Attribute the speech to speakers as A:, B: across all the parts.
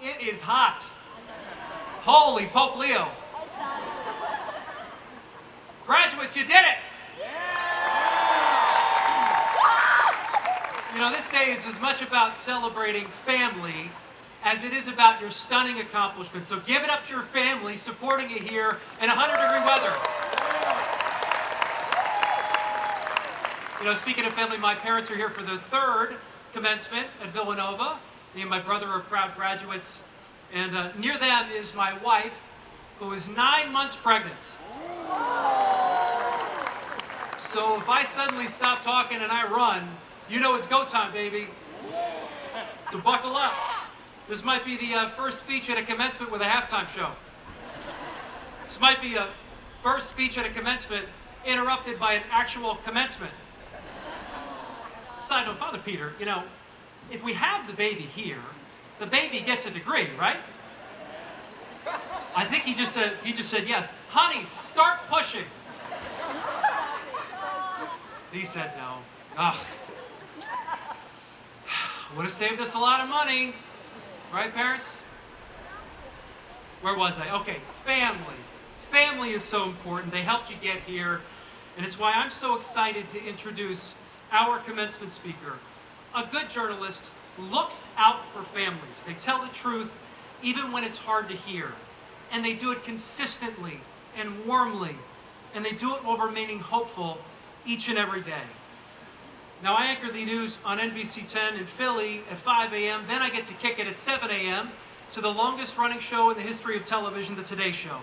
A: It is hot. Holy Pope Leo. Graduates, you did it! You know, this day is as much about celebrating family as it is about your stunning accomplishments. So give it up to your family supporting you here in 100-degree weather. You know, speaking of family, my parents are here for their third commencement at Villanova. Me and my brother are proud graduates. And near them is my wife, who is 9 months pregnant. So if I suddenly stop talking and I run, you know it's go time, baby. So buckle up. This might be the first speech at a commencement with a halftime show. This might be a first speech at a commencement interrupted by an actual commencement. Side note, Father Peter, you know, if we have the baby here, the baby gets a degree, right? I think he just said yes. Honey, start pushing. He said no. Ugh. Would have saved us a lot of money. Right, parents? Where was I? Okay, family. Family is so important. They helped you get here. And it's why I'm so excited to introduce our commencement speaker. A good journalist looks out for families. They tell the truth even when it's hard to hear. And they do it consistently and warmly. And they do it while remaining hopeful each and every day. Now, I anchor the news on NBC 10 in Philly at 5 a.m. Then I get to kick it at 7 a.m. to the longest running show in the history of television, The Today Show.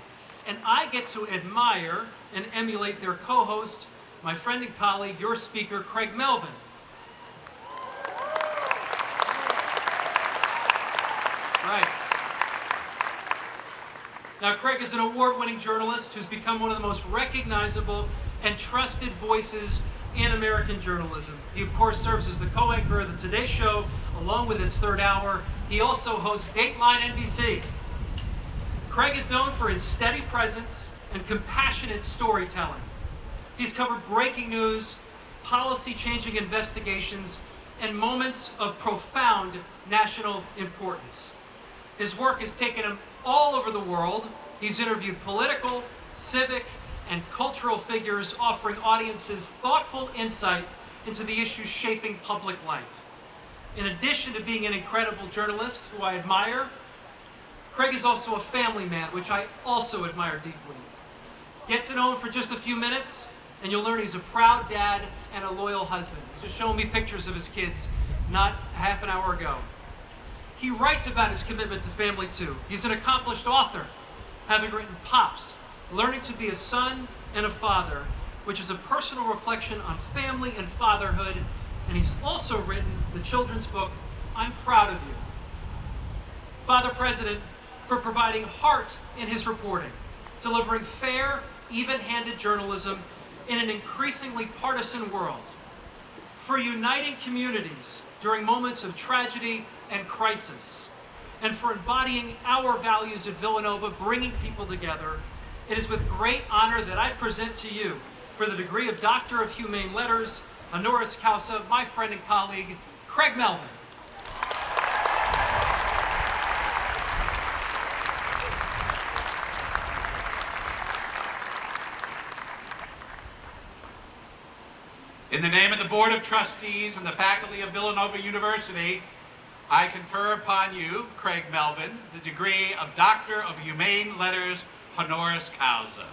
A: And I get to admire and emulate their co-host, my friend and colleague, your speaker, Craig Melvin. Right. Now, Craig is an award-winning journalist who's become one of the most recognizable and trusted voices in American journalism. He, of course, serves as the co-anchor of the Today Show, along with its third hour. He also hosts Dateline NBC. Craig is known for his steady presence and compassionate storytelling. He's covered breaking news, policy-changing investigations, and moments of profound national importance. His work has taken him all over the world. He's interviewed political, civic, and cultural figures, offering audiences thoughtful insight into the issues shaping public life. In addition to being an incredible journalist who I admire, Craig is also a family man, which I also admire deeply. Get to know him for just a few minutes, and you'll learn he's a proud dad and a loyal husband. He's just showing me pictures of his kids not half an hour ago. He writes about his commitment to family too. He's an accomplished author, having written Pops, Learning to be a Son and a Father, which is a personal reflection on family and fatherhood. And he's also written the children's book, I'm Proud of You. Father President, for providing heart in his reporting, delivering fair, even-handed journalism in an increasingly partisan world, for uniting communities during moments of tragedy and crisis, and for embodying our values at Villanova, bringing people together. It is with great honor that I present to you, for the degree of Doctor of Humane Letters, honoris causa, my friend and colleague, Craig Melvin.
B: In the name of the Board of Trustees and the faculty of Villanova University, I confer upon you, Craig Melvin, the degree of Doctor of Humane Letters, honoris causa.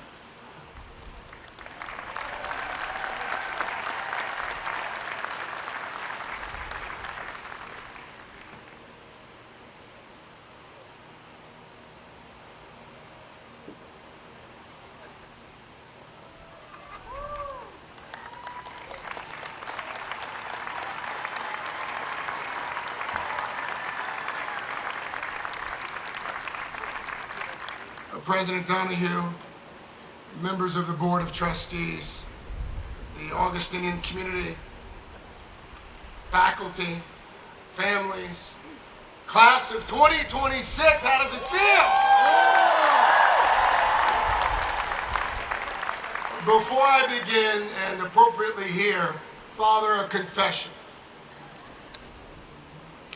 C: President Donahue, members of the Board of Trustees, the Augustinian community, faculty, families, class of 2026, how does it feel? Before I begin, and appropriately here, Father, a confession.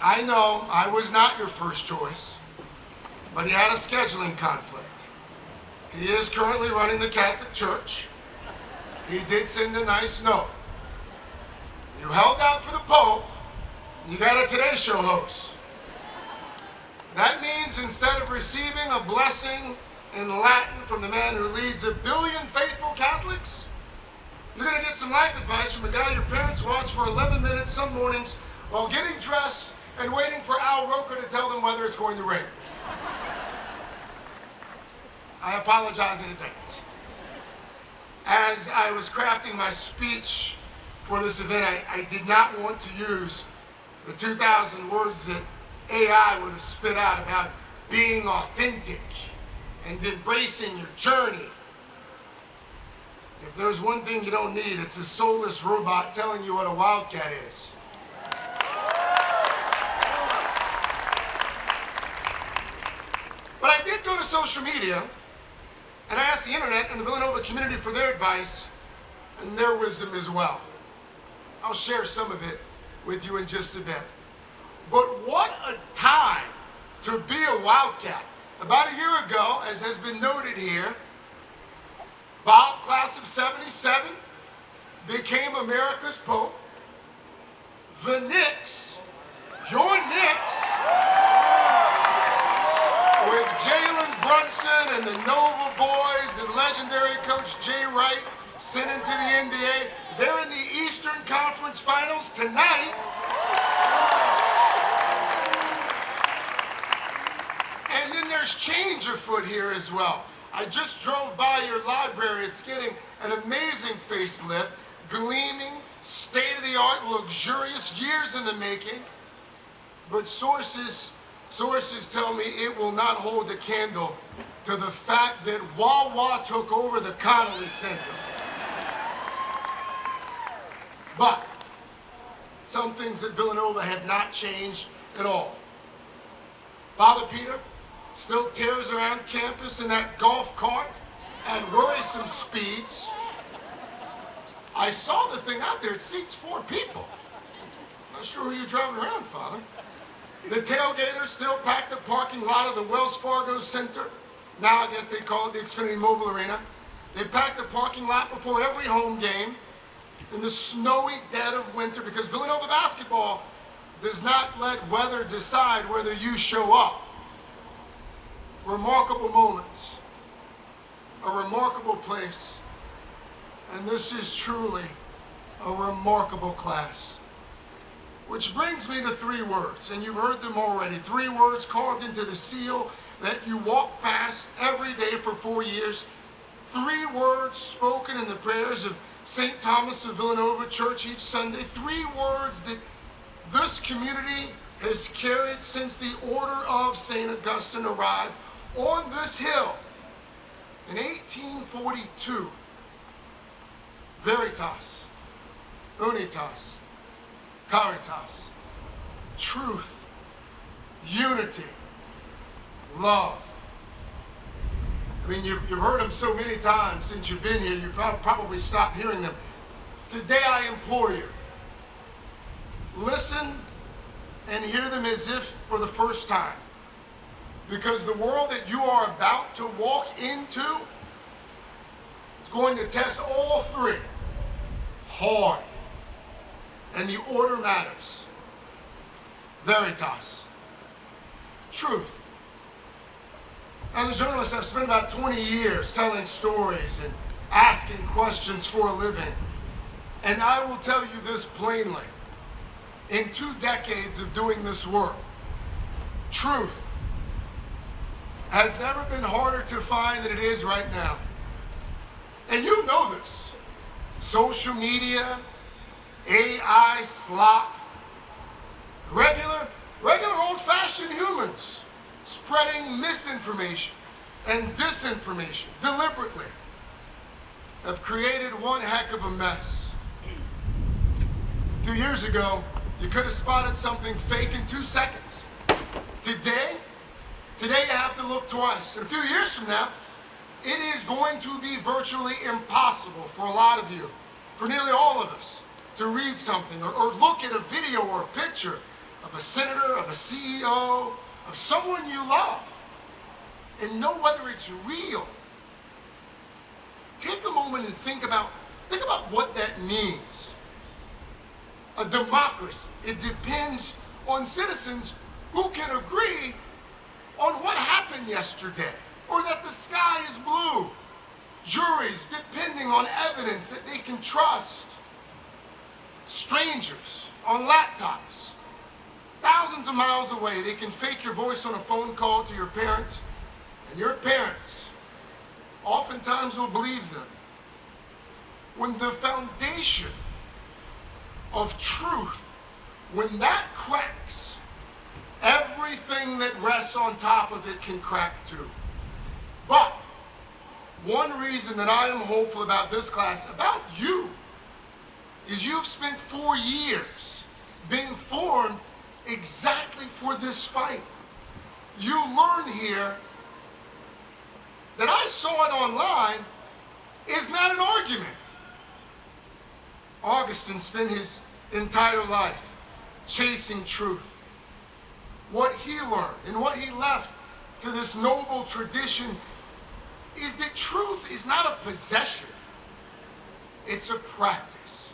C: I know I was not your first choice. but he had a scheduling conflict. He is currently running the Catholic Church. He did send a nice note. You held out for the Pope, and you got a Today Show host. That means instead of receiving a blessing in Latin from the man who leads 1 billion faithful Catholics, you're going to get some life advice from a guy your parents watch for 11 minutes some mornings while getting dressed and waiting for Al Roker to tell them whether it's going to rain. I apologize in advance. As I was crafting my speech for this event, I did not want to use the 2,000 words that AI would have spit out about being authentic and embracing your journey. If there's one thing you don't need, it's a soulless robot telling you what a wildcat is. But I did go to social media, and I asked the internet and the Villanova community for their advice and their wisdom as well. I'll share some of it with you in just a bit. But what a time to be a wildcat. About a year ago, as has been noted here, Bob, class of 77, became America's Pope. The Knicks, your Knicks, with Jalen Brunson and the Nova boys, the legendary coach Jay Wright, sent into the NBA. They're in the Eastern Conference Finals tonight. And then there's change afoot here as well. I just drove by your library. It's getting an amazing facelift, gleaming, state-of-the-art, luxurious, years in the making. But sources tell me it will not hold a candle to the fact that Wawa took over the Connolly Center. But some things at Villanova have not changed at all. Father Peter still tears around campus in that golf cart at worrisome speeds. I saw the thing out there. It seats 4 people. Not sure who you're driving around, Father. The tailgaters still pack the parking lot of the Wells Fargo Center. Now I guess they call it the Xfinity Mobile Arena. They pack the parking lot before every home game in the snowy dead of winter, because Villanova basketball does not let weather decide whether you show up. Remarkable moments, a remarkable place, and this is truly a remarkable class. Which brings me to 3 words, and you've heard them already. 3 words carved into the seal that you walk past every day for 4 years. 3 words spoken in the prayers of St. Thomas of Villanova Church each Sunday. 3 words that this community has carried since the order of St. Augustine arrived on this hill in 1842. Veritas, Unitas, Caritas, truth, unity, love. I mean, you've heard them so many times since you've been here, you probably stopped hearing them. Today I implore you, listen and hear them as if for the first time. Because the world that you are about to walk into is going to test all 3 hard. And the order matters. Veritas, truth. As a journalist, I've spent about 20 years telling stories and asking questions for a living. And I will tell you this plainly. In 2 decades of doing this work, truth has never been harder to find than it is right now. And you know this. Social media, AI slop, regular old-fashioned humans spreading misinformation and disinformation deliberately have created one heck of a mess. A few years ago, you could have spotted something fake in 2 seconds. Today you have to look twice. And a few years from now, it is going to be virtually impossible for a lot of you, for nearly all of us, to read something or look at a video or a picture of a senator, of a CEO, of someone you love, and know whether it's real, take a moment and think about what that means. A democracy, it depends on citizens who can agree on what happened yesterday, or that the sky is blue. Juries depending on evidence that they can trust. Strangers on laptops, thousands of miles away, they can fake your voice on a phone call to your parents, and your parents oftentimes will believe them. When the foundation of truth, when that cracks, everything that rests on top of it can crack too. But one reason that I am hopeful about this class, about you, is you've spent 4 years being formed exactly for this fight. You learn here that I saw it online is not an argument. Augustine spent his entire life chasing truth. What he learned and what he left to this noble tradition is that truth is not a possession, it's a practice,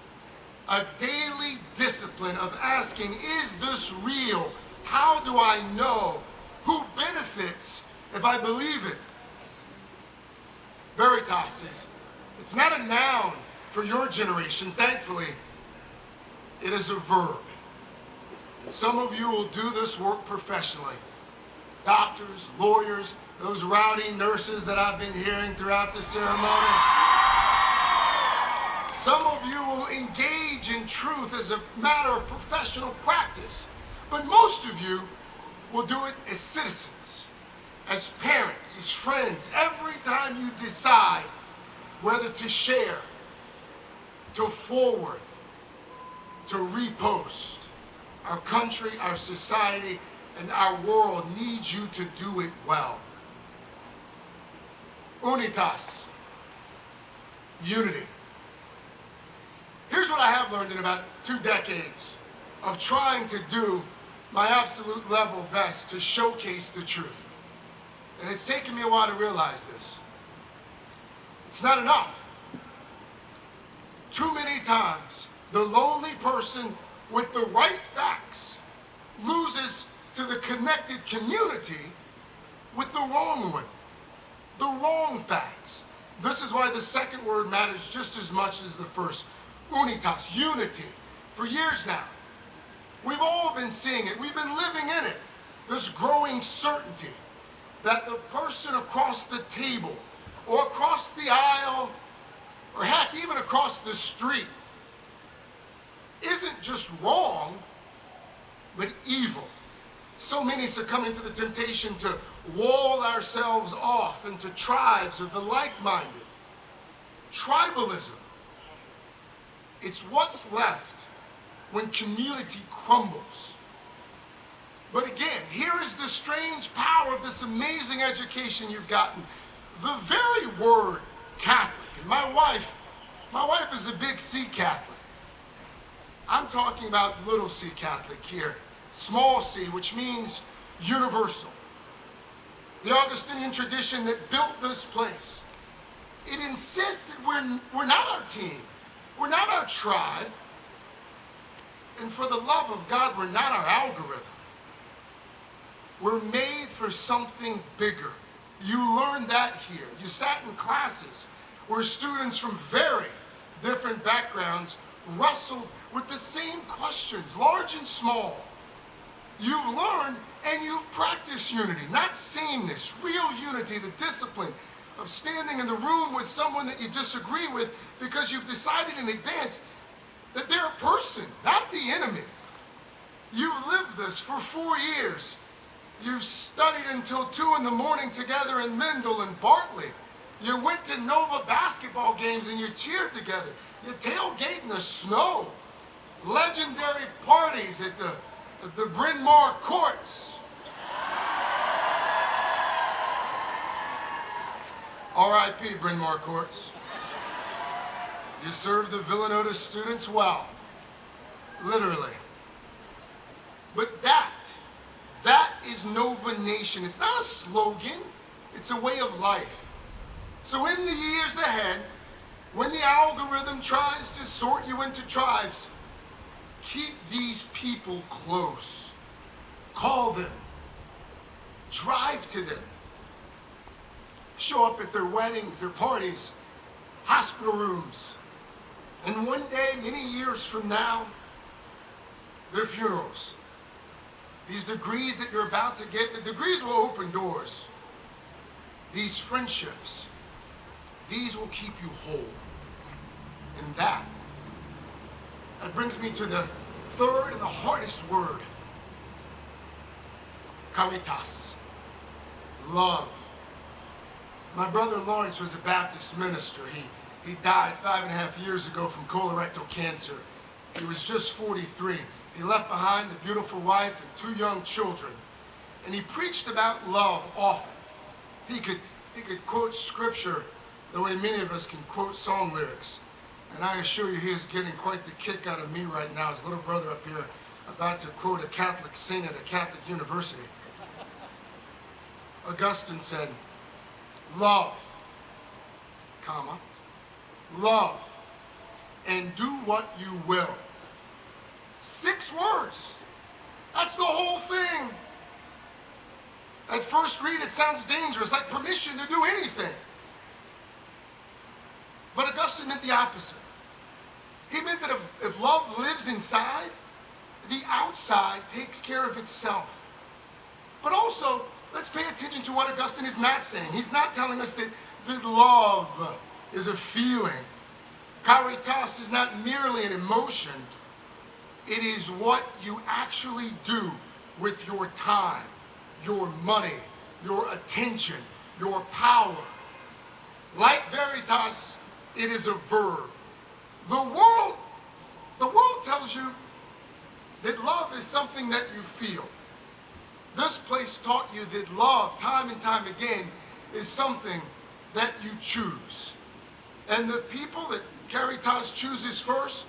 C: a daily discipline of asking, is this real? How do I know? Who benefits if I believe it? Veritas it's not a noun for your generation, thankfully. It is a verb. Some of you will do this work professionally. Doctors, lawyers, those rowdy nurses that I've been hearing throughout the ceremony. Some of you will engage in truth as a matter of professional practice. But most of you will do it as citizens, as parents, as friends, every time you decide whether to share, to forward, to repost. Our country, our society, and our world needs you to do it well. Unitas, unity. Here's what I have learned in about 2 decades of trying to do my absolute level best to showcase the truth. And it's taken me a while to realize this. It's not enough. Too many times, the lonely person with the right facts loses to the connected community with the wrong one, the wrong facts. This is why the second word matters just as much as the first. Unitas, unity. For years now, we've all been seeing it. We've been living in it. This growing certainty that the person across the table or across the aisle or heck, even across the street isn't just wrong, but evil. So many succumbing to the temptation to wall ourselves off into tribes of the like-minded. Tribalism. It's what's left when community crumbles. But again, here is the strange power of this amazing education you've gotten. The very word Catholic, and my wife is a big C Catholic. I'm talking about little c Catholic here, small c, which means universal. The Augustinian tradition that built this place, it insists that we're not our team, we're not our tribe, and for the love of God, we're not our algorithm. We're made for something bigger. You learned that here. You sat in classes where students from very different backgrounds wrestled with the same questions, large and small. You've learned and you've practiced unity, not sameness, real unity, the discipline of standing in the room with someone that you disagree with because you've decided in advance that they're a person, not the enemy. You've lived this for 4 years. You've studied until 2 in the morning together in Mendel and Bartley. You went to Nova basketball games and you cheered together. You tailgate in the snow. Legendary parties at the Bryn Mawr courts. R.I.P. Bryn Mawr courts. You served the Villanova students well, literally. But that is Nova Nation. It's not a slogan. It's a way of life. So in the years ahead, when the algorithm tries to sort you into tribes, keep these people close. Call them. Drive to them. Show up at their weddings, their parties, hospital rooms. And one day, many years from now, their funerals. These degrees that you're about to get, the degrees will open doors. These friendships, these will keep you whole. And that brings me to the third and the hardest word. Caritas. Love. My brother Lawrence was a Baptist minister. He died 5.5 years ago from colorectal cancer. He was just 43. He left behind a beautiful wife and 2 young children. And he preached about love often. He could quote scripture the way many of us can quote song lyrics. And I assure you he is getting quite the kick out of me right now, his little brother up here, about to quote a Catholic saint at a Catholic university. Augustine said, love, comma, love, and do what you will. 6 words. That's the whole thing. At first read, it sounds dangerous, like permission to do anything. But Augustine meant the opposite. He meant that if love lives inside, the outside takes care of itself. But also, let's pay attention to what Augustine is not saying. He's not telling us that love is a feeling. Caritas is not merely an emotion. It is what you actually do with your time, your money, your attention, your power. Like veritas, it is a verb. The world tells you that love is something that you feel. This place taught you that love, time and time again, is something that you choose. And the people that Caritas chooses first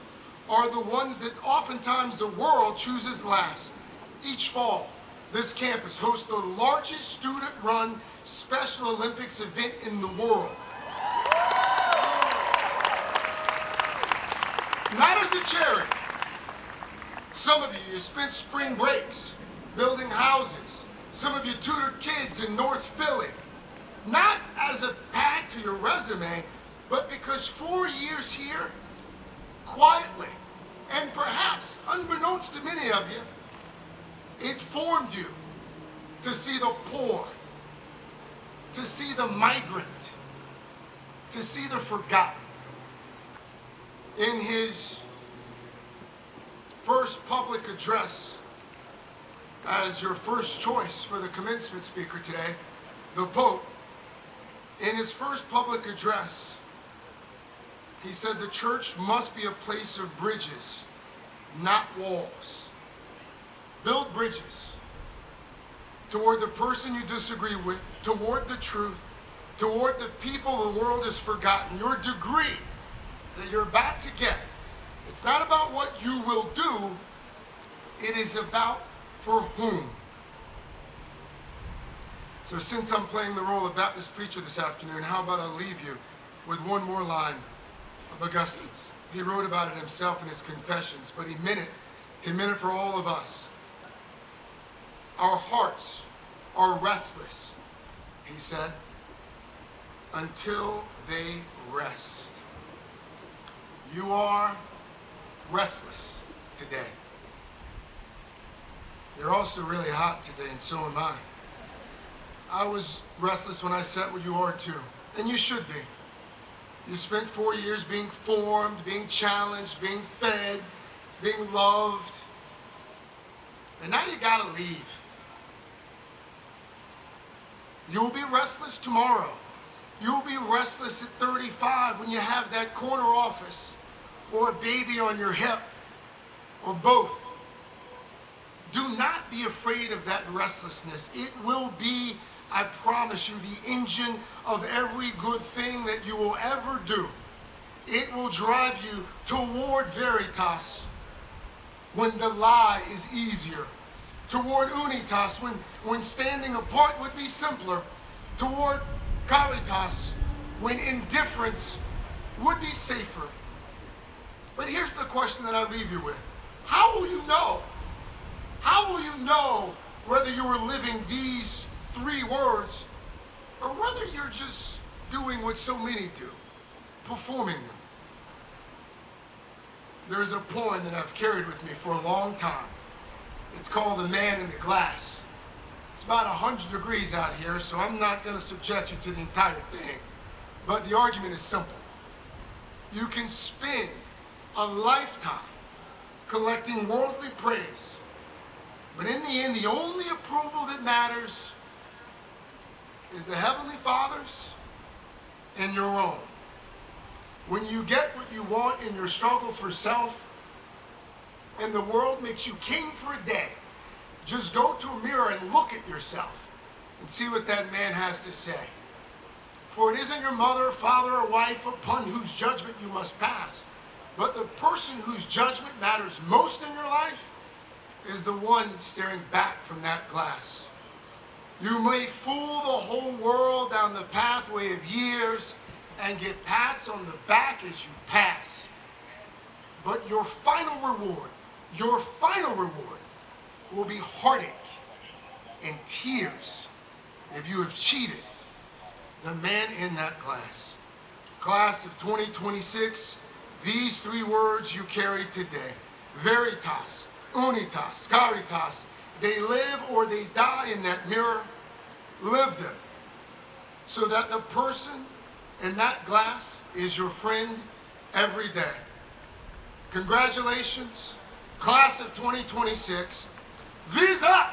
C: are the ones that oftentimes the world chooses last. Each fall, this campus hosts the largest student-run Special Olympics event in the world. Not as a charity. Some of you spent spring breaks building houses. Some of you tutored kids in North Philly. Not as a pad to your resume, but because 4 years here, quietly, and perhaps unbeknownst to many of you, it formed you to see the poor, to see the migrant, to see the forgotten. In his first public address, as your first choice for the commencement speaker today, the Pope, in his first public address, he said the church must be a place of bridges, not walls. Build bridges toward the person you disagree with, toward the truth, toward the people the world has forgotten. Your degree that you're about to get, it's not about what you will do, it is about for whom. So since I'm playing the role of Baptist preacher this afternoon, how about I leave you with one more line of Augustine's. He wrote about it himself in his Confessions, but he meant it. He meant it for all of us. Our hearts are restless, he said, until they rest. You are restless today. You're also really hot today, and so am I. I was restless when I sat where you are too, and you should be. You spent 4 years being formed, being challenged, being fed, being loved, and now you gotta leave. You'll be restless tomorrow. You'll be restless at 35 when you have that corner office or a baby on your hip or both. Do not be afraid of that restlessness. It will be, I promise you, the engine of every good thing that you will ever do. It will drive you toward veritas when the lie is easier, toward unitas when standing apart would be simpler, toward caritas when indifference would be safer. But here's the question that I leave you with. How will you know? How will you know whether you are living these 3 words or whether you're just doing what so many do, performing them? There's a poem that I've carried with me for a long time. It's called The Man in the Glass. It's about 100 degrees out here, so I'm not going to subject you to the entire thing. But the argument is simple. You can spend a lifetime collecting worldly praise, but in the end, the only approval that matters is the Heavenly Father's and your own. When you get what you want in your struggle for self, and the world makes you king for a day, just go to a mirror and look at yourself and see what that man has to say. For it isn't your mother, father, or wife upon whose judgment you must pass, but the person whose judgment matters most in your life is the one staring back from that glass. You may fool the whole world down the pathway of years and get pats on the back as you pass. But your final reward will be heartache and tears if you have cheated the man in that glass. Class of 2026, these 3 words you carry today: veritas, unitas, caritas. They live or they die in that mirror. Live them so that the person in that glass is your friend every day. Congratulations, class of 2026. Visa!